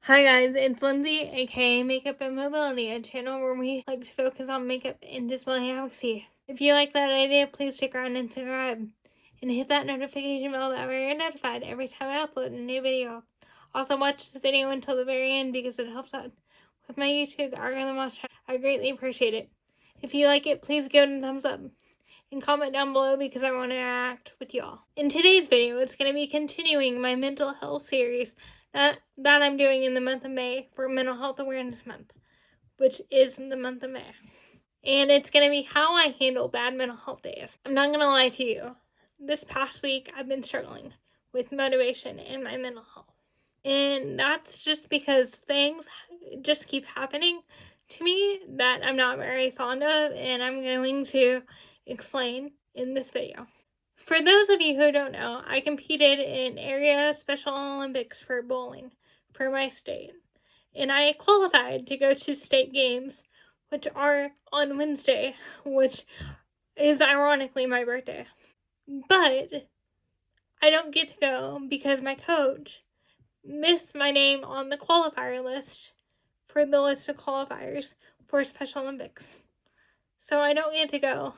Hi guys, it's Lindsay, aka Makeup and Mobility, a channel where we like to focus on makeup and disability advocacy. If you like that idea, please stick around and subscribe. And hit that notification bell that way you're notified every time I upload a new video. Also watch this video until the very end because it helps out with my YouTube algorithm. I greatly appreciate it. If you like it, please give it a thumbs up. And comment down below because I want to interact with y'all. In today's video, it's going to be continuing my mental health series that I'm doing in the month of May for Mental Health Awareness Month, which is the month of May. And it's going to be how I handle bad mental health days. I'm not going to lie to you. This past week, I've been struggling with motivation and my mental health. And that's just because things just keep happening to me that I'm not very fond of, and I'm going to explain in this video. For those of you who don't know, I competed in area Special Olympics for bowling for my state, and I qualified to go to state games, which are on Wednesday, which is ironically my birthday. But I don't get to go because my coach missed my name on the qualifier list for the list of qualifiers for Special Olympics. So I don't get to go,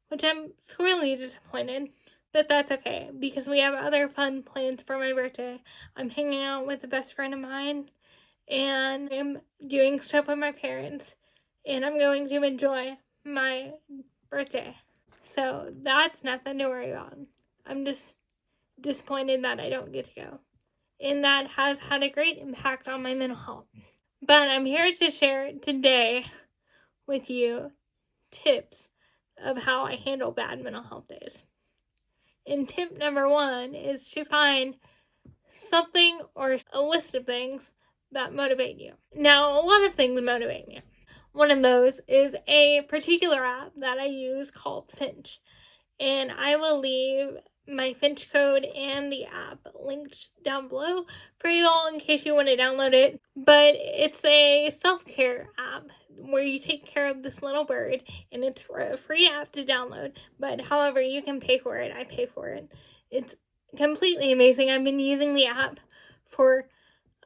which I'm sorely disappointed. But that's okay, because we have other fun plans for my birthday. I'm hanging out with a best friend of mine, and I'm doing stuff with my parents, and I'm going to enjoy my birthday. So that's nothing to worry about. I'm just disappointed that I don't get to go. And that has had a great impact on my mental health. But I'm here to share today with you tips of how I handle bad mental health days. And tip number 1 is to find something or a list of things that motivate you. Now, a lot of things motivate me. One of those is a particular app that I use called Finch. And I will leave my Finch code and the app linked down below for you all in case you want to download it. But it's a self-care app where you take care of this little bird, and it's a free app to download, but however, you can pay for it. I pay for it. It's completely amazing. I've been using the app for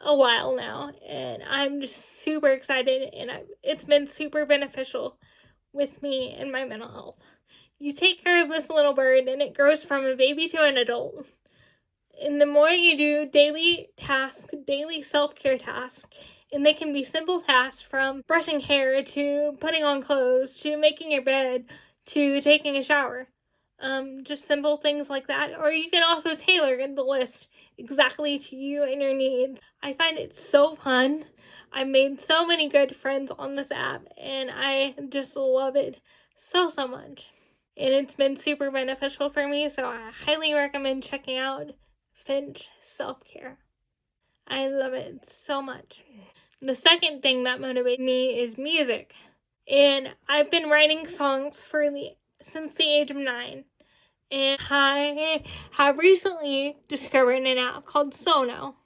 a while now, and I'm just super excited, and it's been super beneficial with me and my mental health. You take care of this little bird, and it grows from a baby to an adult. And the more you do daily self-care tasks, and they can be simple tasks from brushing hair to putting on clothes to making your bed to taking a shower. Just simple things like that. Or you can also tailor the list exactly to you and your needs. I find it so fun. I've made so many good friends on this app, and I just love it so much. And it's been super beneficial for me, so I highly recommend checking out Finch Self-Care. I love it so much. The second thing that motivates me is music. And I've been writing songs since the age of 9. And I have recently discovered an app called Sono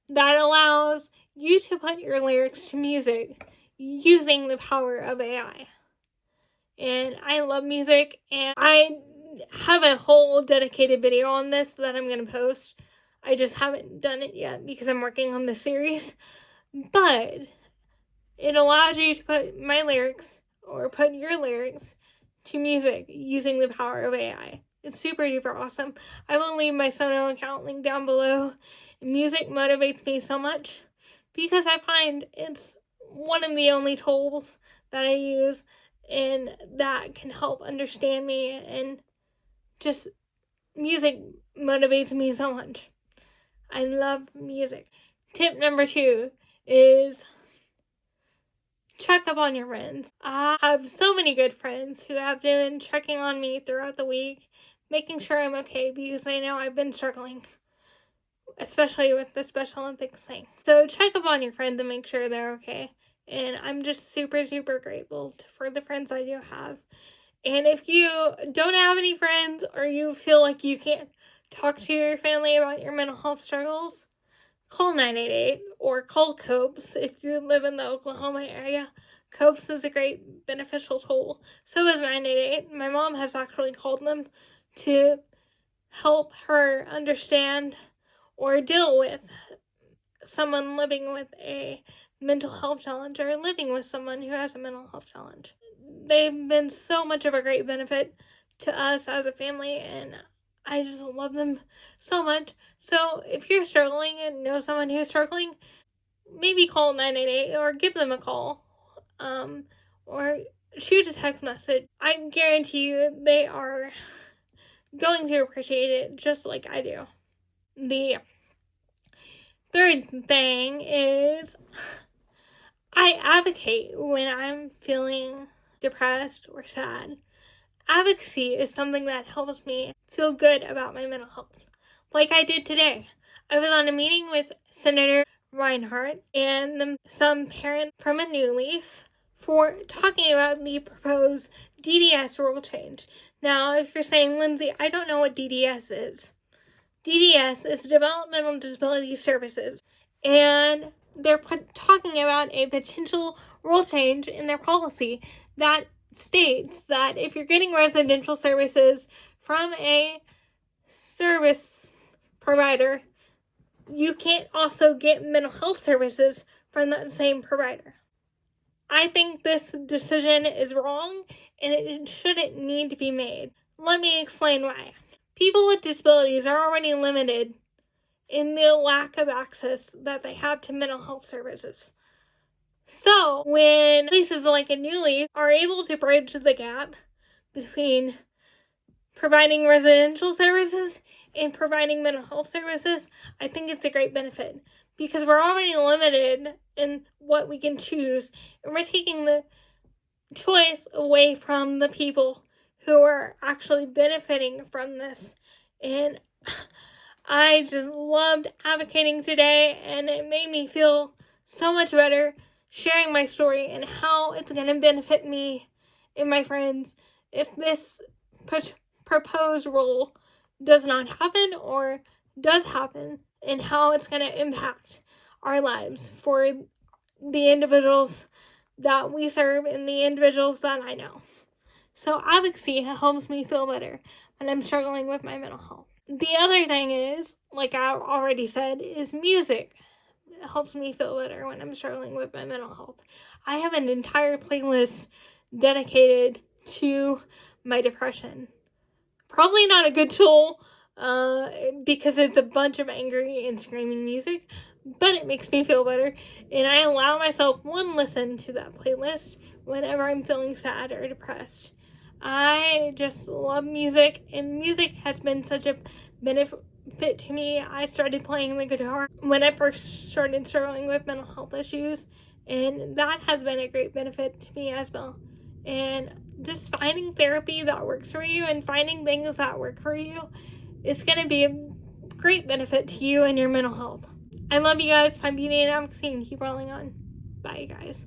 that allows you to put your lyrics to music using the power of AI. And I love music, and I have a whole dedicated video on this that I'm going to post. I just haven't done it yet because I'm working on the series. But it allows you to put my lyrics or put your lyrics to music using the power of AI. It's super duper awesome. I will leave my Sono account link down below. Music motivates me so much because I find it's one of the only tools that I use and that can help understand me, and just music motivates me so much. I love music. Tip number 2 is check up on your friends. I have so many good friends who have been checking on me throughout the week, making sure I'm okay because they know I've been struggling, especially with the Special Olympics thing. So check up on your friends and make sure they're okay. And I'm just super grateful for the friends I do have. And if you don't have any friends, or you feel like you can't talk to your family about your mental health struggles, call 988 or call COPES if you live in the Oklahoma area. COPES is a great beneficial tool. So is 988. My mom has actually called them to help her understand or deal with someone living with a mental health challenge or living with someone who has a mental health challenge. They've been so much of a great benefit to us as a family, and I just love them so much. So if you're struggling and know someone who's struggling, maybe call 988 or give them a call, or shoot a text message. I guarantee you they are going to appreciate it just like I do. The third thing is I advocate when I'm feeling depressed or sad. Advocacy is something that helps me feel good about my mental health. Like I did today. I was on a meeting with Senator Reinhardt and some parents from a New Leaf for talking about the proposed DDS rule change. Now, if you're saying, Lindsay, I don't know what DDS is. DDS is Developmental Disability Services, and they're talking about a potential rule change in their policy that states that if you're getting residential services from a service provider, you can't also get mental health services from that same provider. I think this decision is wrong and it shouldn't need to be made. Let me explain why. People with disabilities are already limited in the lack of access that they have to mental health services. So when places like a New Leaf are able to bridge the gap between providing residential services and providing mental health services, I think it's a great benefit because we're already limited in what we can choose, and we're taking the choice away from the people who are actually benefiting from this. And I just loved advocating today, and it made me feel so much better sharing my story and how it's going to benefit me and my friends if this proposed rule does not happen or does happen, and how it's going to impact our lives for the individuals that we serve and the individuals that I know. So advocacy helps me feel better when I'm struggling with my mental health. The other thing is, like I already said, is music. It helps me feel better when I'm struggling with my mental health. I have an entire playlist dedicated to my depression. Probably not a good tool because it's a bunch of angry and screaming music, but it makes me feel better, and I allow myself one listen to that playlist whenever I'm feeling sad or depressed. I just love music, and music has been such a benefit to me. I started playing the guitar when I first started struggling with mental health issues, and that has been a great benefit to me as well. And just finding therapy that works for you and finding things that work for you is going to be a great benefit to you and your mental health. I love you guys. Find beauty and advocacy and keep rolling on. Bye, guys.